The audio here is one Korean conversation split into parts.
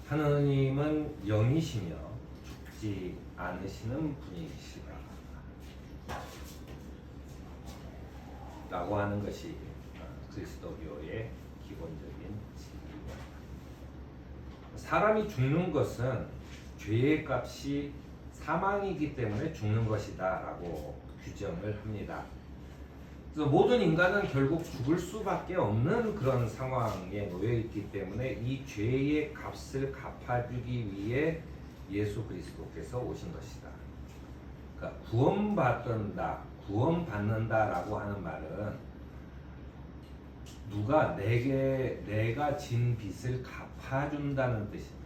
하느님은 영이시며 죽지 않으시는 분이시다 라고 하는 것이 그리스도교의 기본적인 진리입니다. 사람이 죽는 것은 죄의 값이 사망이기 때문에 죽는 것이다 라고 규정을 합니다. 그래서 모든 인간은 결국 죽을 수밖에 없는 그런 상황에 놓여 있기 때문에 이 죄의 값을 갚아주기 위해 예수 그리스도께서 오신 것이다. 그러니까 구원받는다라고 하는 말은 누가 내가 진 빚을 갚아준다는 뜻입니다.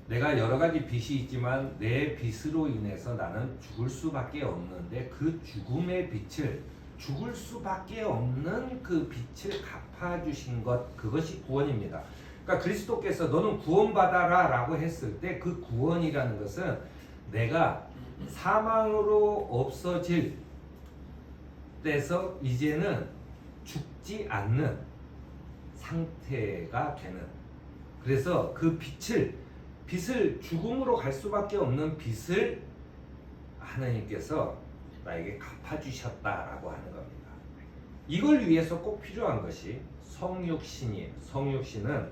내가 여러 가지 빚이 있지만 내 빚으로 인해서 나는 죽을 수밖에 없는데 그 죽음의 빚을 죽을 수밖에 없는 그 빚을 갚아주신 것, 그것이 구원입니다. 그러니까 그리스도께서 너는 구원받아라 라고 했을 때 그 구원이라는 것은 내가 사망으로 없어질 때서 이제는 죽지 않는 상태가 되는, 그래서 그 빚을 죽음으로 갈 수밖에 없는 빚을 하나님께서 나에게 갚아주셨다라고 하는 겁니다. 이걸 위해서 꼭 필요한 것이 성육신이에요. 성육신은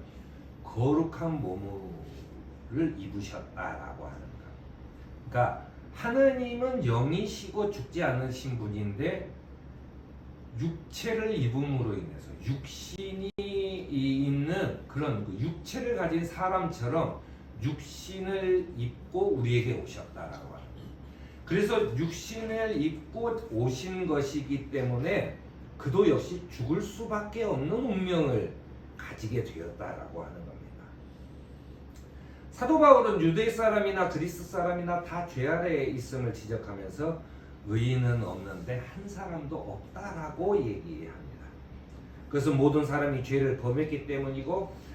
거룩한 몸을 입으셨다라고 하는 것. 그러니까 하느님은 영이시고 죽지 않으신 분인데 육체를 입음으로 인해서 육신이 있는 그런 육체를 가진 사람처럼 육신을 입고 우리에게 오셨다라고 합니다. 그래서 육신을 입고 오신 것이기 때문에 그도 역시 죽을 수밖에 없는 운명을 가지게 되었다라고 하는 겁니다. 사도 바울은 유대 사람이나 그리스 사람이나 다 죄 아래에 있음을 지적하면서 의인은 없는데 한 사람도 없다라고 얘기합니다. 그래서 모든 사람이 죄를 범했기 때문이고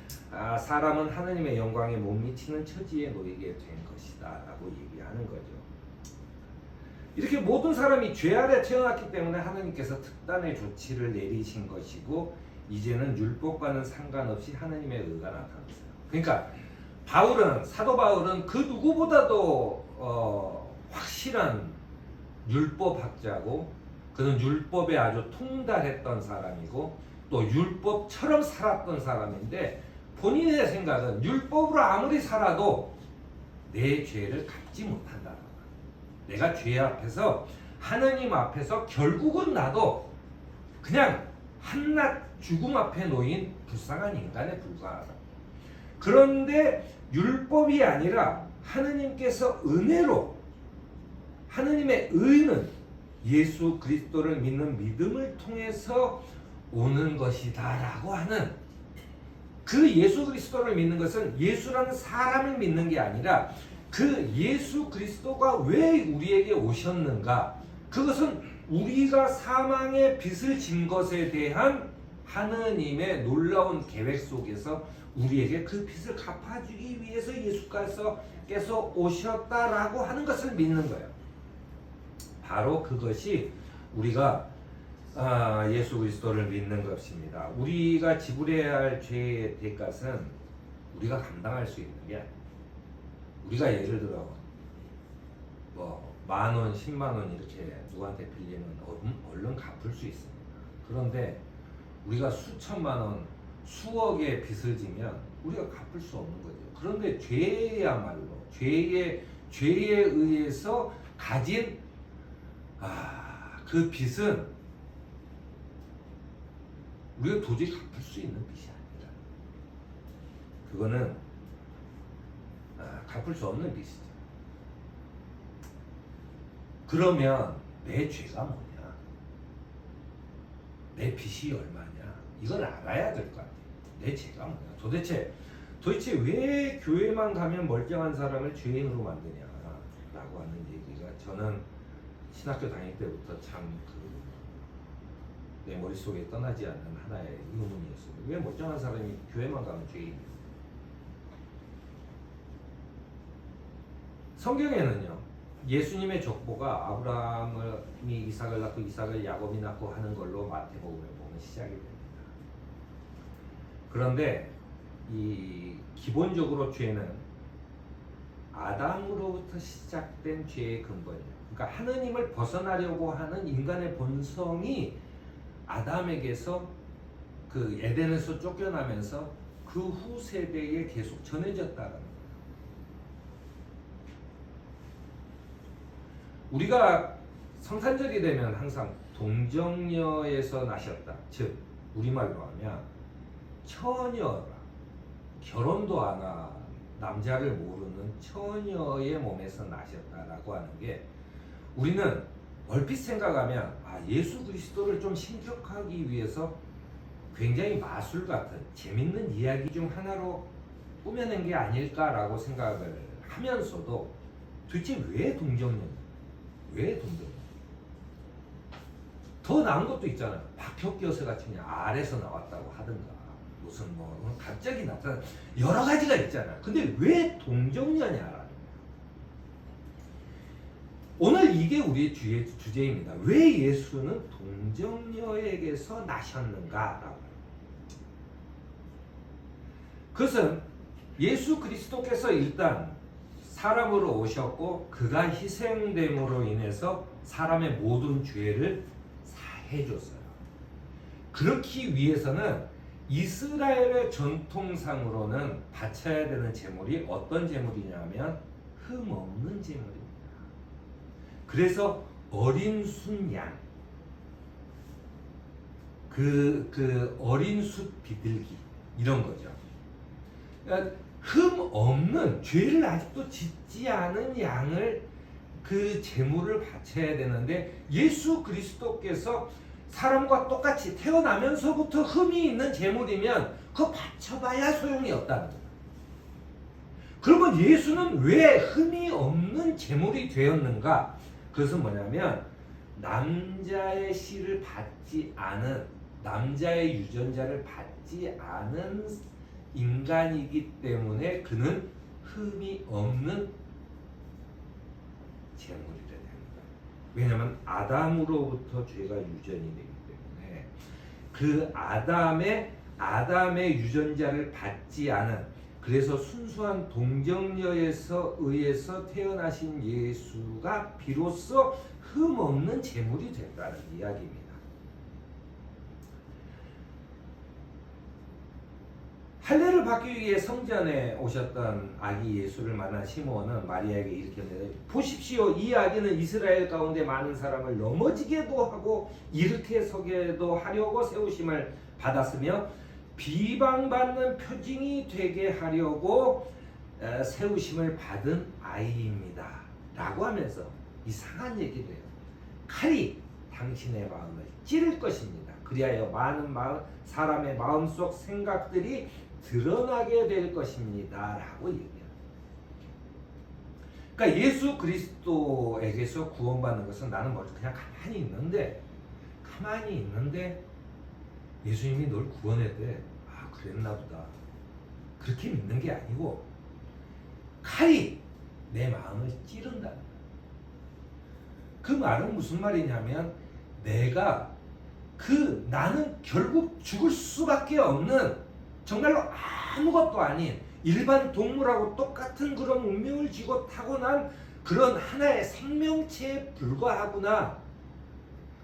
사람은 하느님의 영광에 못 미치는 처지에 놓이게 된 것이다 라고 얘기하는 거죠. 이렇게 모든 사람이 죄 아래 태어났기 때문에 하느님께서 특단의 조치를 내리신 것이고 이제는 율법과는 상관없이 하느님의 의가 나타났어요. 그러니까 사도 바울은 그 누구보다도 확실한 율법학자고, 그는 율법에 아주 통달했던 사람이고 또 율법처럼 살았던 사람인데, 본인의 생각은 율법으로 아무리 살아도 내 죄를 갚지 못한다. 내가 죄 앞에서, 하느님 앞에서 결국은 나도 그냥 한낱 죽음 앞에 놓인 불쌍한 인간에 불과하다. 그런데 율법이 아니라 하느님께서 은혜로, 하느님의 의는 예수 그리스도를 믿는 믿음을 통해서 오는 것이다 라고 하는, 그 예수 그리스도를 믿는 것은 예수라는 사람을 믿는 게 아니라 그 예수 그리스도가 왜 우리에게 오셨는가, 그것은 우리가 사망의 빚을 진 것에 대한 하느님의 놀라운 계획 속에서 우리에게 그 빚을 갚아주기 위해서 예수께서 오셨다라고 하는 것을 믿는 거예요. 바로 그것이 우리가 예수 그리스도를 믿는 것입니다. 우리가 지불해야 할 죄의 대가는 우리가 감당할 수 있는 게 아니에요. 우리가 예를 들어 뭐 10,000원, 100,000원 이렇게 누구한테 빌리면 얼른 갚을 수 있습니다. 그런데 우리가 수천만 원, 수억의 빚을 지면 우리가 갚을 수 없는 거죠. 그런데 죄야말로 죄에 의해서 가진 그 빚은 우리가 도저히 갚을 수 있는 빚이 아니다. 그거는 갚을 수 없는 빚이죠. 그러면 내 죄가 뭐냐? 내 빚이 얼마냐? 이걸 알아야 될 것 같아요. 내 죄가 뭐냐? 도대체 왜 교회만 가면 멀쩡한 사람을 죄인으로 만드냐? 라고 하는 얘기가 저는 신학교 다닐 때부터 참 내 머릿속에 떠나지 않는 하나의 의문이었어요. 왜 멀쩡한 사람이 교회만 가면 죄인이에요? 성경에는요, 예수님의 족보가 아브라함이 이삭을 낳고 이삭을 야곱이 낳고 하는 걸로 마태복음에 보면 시작이 됩니다. 그런데 이 기본적으로 죄는 아담으로부터 시작된 죄의 근본이에요. 그러니까 하느님을 벗어나려고 하는 인간의 본성이 아담에게서 그 에덴에서 쫓겨나면서 그 후 세대에 계속 전해졌다는 거예요. 우리가 성탄절이 되면 항상 동정녀에서 나셨다. 즉 우리말로 하면 처녀라. 결혼도 안 한 남자를 모르는 처녀의 몸에서 나셨다라고 하는 게 우리는 얼핏 생각하면 예수 그리스도를 좀 신격하기 위해서 굉장히 마술 같은 재밌는 이야기 중 하나로 꾸며낸 게 아닐까라고 생각을 하면서도 도대체 왜 동정녀냐? 왜 동정녀? 더 나은 것도 있잖아요. 박혁여서 같이 그냥 아래서 나왔다고 하든가 무슨 뭐 갑자기 나타난 여러 가지가 있잖아요. 근데 왜 동정녀냐라는 거예요. 오늘 이게 우리의 주제입니다. 왜 예수는 동정녀에게서 나셨는가라고. 그것은 예수 그리스도께서 일단 사람으로 오셨고 그가 희생됨으로 인해서 사람의 모든 죄를 사해줬어요. 그렇기 위해서는 이스라엘의 전통상으로는 바쳐야 되는 제물이 어떤 제물이냐면 흠없는 제물입니다. 그래서 어린 순양, 그 어린 숫 비둘기 이런 거죠. 그러니까 흠 없는 죄를 아직도 짓지 않은 양을 그 제물을 바쳐야 되는데 예수 그리스도께서 사람과 똑같이 태어나면서부터 흠이 있는 제물이면 그거 바쳐봐야 소용이 없다는 거예요. 그러면 예수는 왜 흠이 없는 제물이 되었는가? 그것은 뭐냐면 남자의 씨를 받지 않은 남자의 유전자를 받지 않은 인간이기 때문에 그는 흠이 없는 제물이 되는 거예요. 왜냐하면 아담으로부터 죄가 유전이 되기 때문에 그 아담의 유전자를 받지 않은 그래서 순수한 동정녀에서 의해서 태어나신 예수가 비로소 흠없는 제물이 된다는 이야기입니다. 할례를 받기 위해 성전에 오셨던 아기 예수를 만난 시므온은 마리아에게 이렇게 말해요. 보십시오. 이 아기는 이스라엘 가운데 많은 사람을 넘어지게도 하고 일으켜 서게도 하려고 세우심을 받았으며 비방받는 표징이 되게 하려고 세우심을 받은 아이입니다. 라고 하면서 이상한 얘기를 해요. 칼이 당신의 마음을 찌를 것입니다. 그리하여 많은 사람의 마음속 생각들이 드러나게 될 것입니다. 라고 얘기해요. 그러니까 예수 그리스도에게서 구원받는 것은 나는 뭐 그냥 가만히 있는데 예수님이 널 구원했대. 그랬나 보다. 그렇게 믿는 게 아니고 칼이 내 마음을 찌른다. 그 말은 무슨 말이냐면 나는 결국 죽을 수밖에 없는 정말로 아무것도 아닌 일반 동물하고 똑같은 그런 운명을 쥐고 타고난 그런 하나의 생명체에 불과하구나.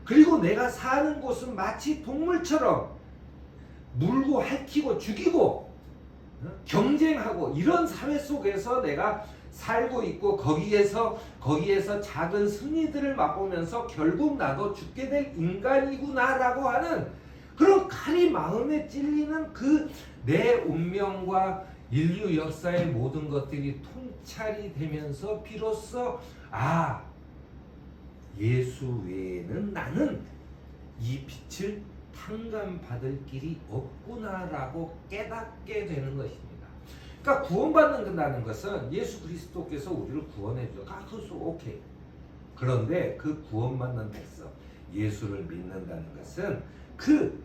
그리고 내가 사는 곳은 마치 동물처럼 물고 핥히고 죽이고 경쟁하고 이런 사회 속에서 내가 살고 있고 거기에서 작은 승리들을 맛보면서 결국 나도 죽게 될 인간이구나라고 하는 그런 칼이 마음에 찔리는 그 내 운명과 인류 역사의 모든 것들이 통찰이 되면서 비로소 예수 외에는 나는 이 빛을 탕감받을 길이 없구나라고 깨닫게 되는 것입니다. 그러니까 구원받는다는 것은 예수 그리스도께서 우리를 구원해 주죠. 그것은 오케이. 그런데 그 구원받는 백성, 예수를 믿는다는 것은 그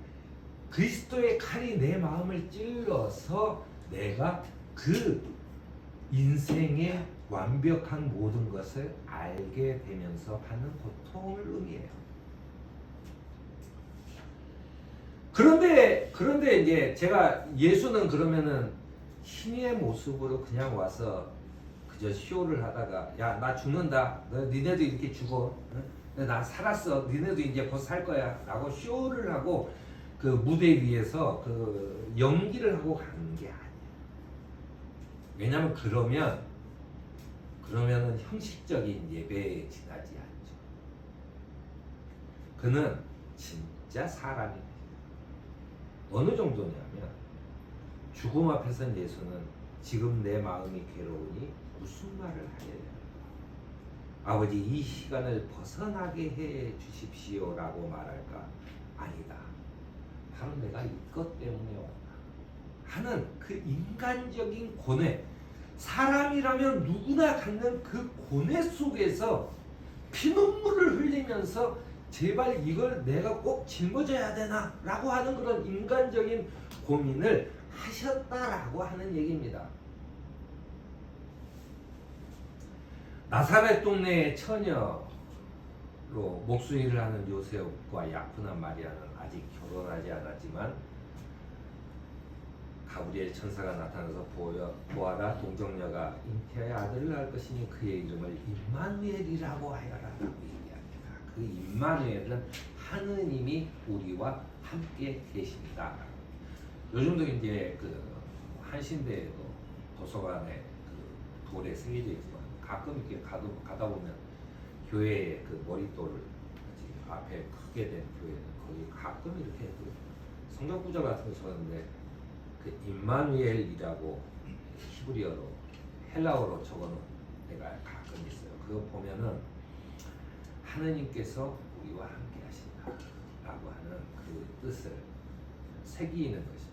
그리스도의 칼이 내 마음을 찔러서 내가 그 인생의 완벽한 모든 것을 알게 되면서 받는 고통을 의미해요. 그런데 이제 제가 예수는 그러면은 신의 모습으로 그냥 와서 그저 쇼를 하다가 야 나 죽는다 니네도 이렇게 죽어 나 살았어 니네도 이제 곧 살 거야 라고 쇼를 하고 그 무대 위에서 그 연기를 하고 가는 게 아니에요. 왜냐면 그러면은 형식적인 예배에 지나지 않죠. 그는 진짜 사람입니다. 어느 정도냐면 죽음 앞에선 예수는 지금 내 마음이 괴로우니 무슨 말을 하여야 아버지 이 시간을 벗어나게 해 주십시오라고 말할까? 아니다. 바로 내가 이것 때문에 왔다 하는 그 인간적인 고뇌, 사람이라면 누구나 갖는 그 고뇌 속에서 피눈물을 흘리면서 제발 이걸 내가 꼭 짊어져야 되나 라고 하는 그런 인간적인 고민을 하셨다라고 하는 얘기입니다. 나사렛 동네의 처녀로 목수일을 하는 요셉과 약혼한 마리아는 아직 결혼하지 않았지만 가브리엘 천사가 나타나서 보아라 동정녀가 잉태하여 아들을 낳을 것이니 그의 이름을 임마누엘이라고 하여라라고 얘기합니다. 그 임마누엘은 하느님이 우리와 함께 계십니다. 요즘도 이제 그 한신대에도 도서관에 그 돌에 새겨져 있지만 가끔 이렇게 가다 보면 교회의 그 머릿돌을 앞에 크게 된 교회는 거기 가끔 이렇게 그 성경 구절 같은 거 적었는데 그 임마누엘이라고 히브리어로 헬라어로 적어놓은 데가 가끔 있어요. 그거 보면은 하느님께서 우리와 함께 하신다라고 하는 그 뜻을 새기는 것입니다.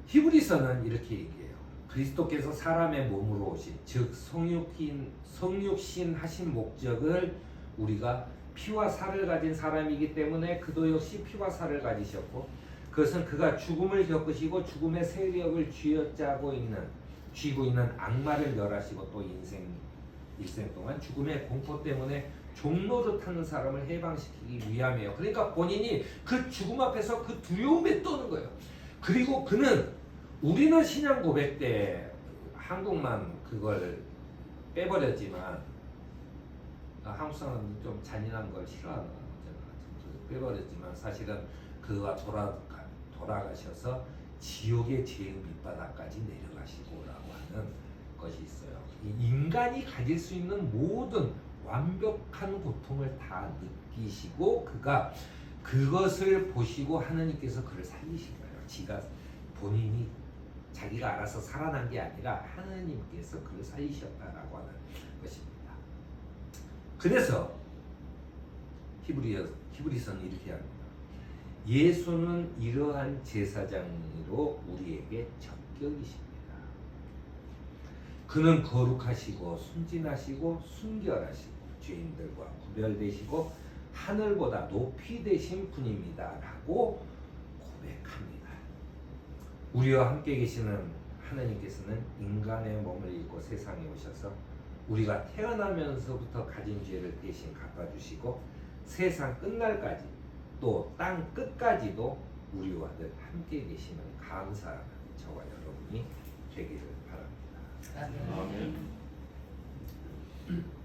히브리서는 이렇게 얘기해요. 그리스도께서 사람의 몸으로 오신 즉 성육신 하신 목적을 우리가 피와 살을 가진 사람이기 때문에 그도 역시 피와 살을 가지셨고 그것은 그가 죽음을 겪으시고 죽음의 세력을 쥐고 있는 악마를 멸하시고 또 일생 동안 죽음의 공포 때문에 종로를 타는 사람을 해방시키기 위함이에요. 그러니까 본인이 그 죽음 앞에서 그 두려움에 떠는 거예요. 그리고 그는 우리는 신앙 고백 때 한국만 그걸 빼버렸지만 한국 사람은 좀 잔인한 걸 싫어하는 거잖아. 빼버렸지만 사실은 그가 돌아가셔서 지옥의 죄의 밑바닥까지 내려가시고라고 하는 것이 있어요. 인간이 가질 수 있는 모든 완벽한 고통을 다 느끼시고 그가 그것을 보시고 하느님께서 그를 살리신 거예요. 본인이 자기가 알아서 살아난 게 아니라 하느님께서 그를 살리셨다라고 하는 것입니다. 그래서 히브리서는 이렇게 합니다. 예수는 이러한 제사장으로 우리에게 적격이십니다. 그는 거룩하시고 순진하시고 순결하시고 죄인들과 구별되시고 하늘보다 높이 되신 분입니다 라고 고백합니다. 우리와 함께 계시는 하나님께서는 인간의 몸을 입고 세상에 오셔서 우리가 태어나면서부터 가진 죄를 대신 갚아주시고 세상 끝날까지 또 땅 끝까지도 우리와 늘 함께 계시는 감사하는 저와 여러분이 되기를 바랍니다. 아멘. 아멘.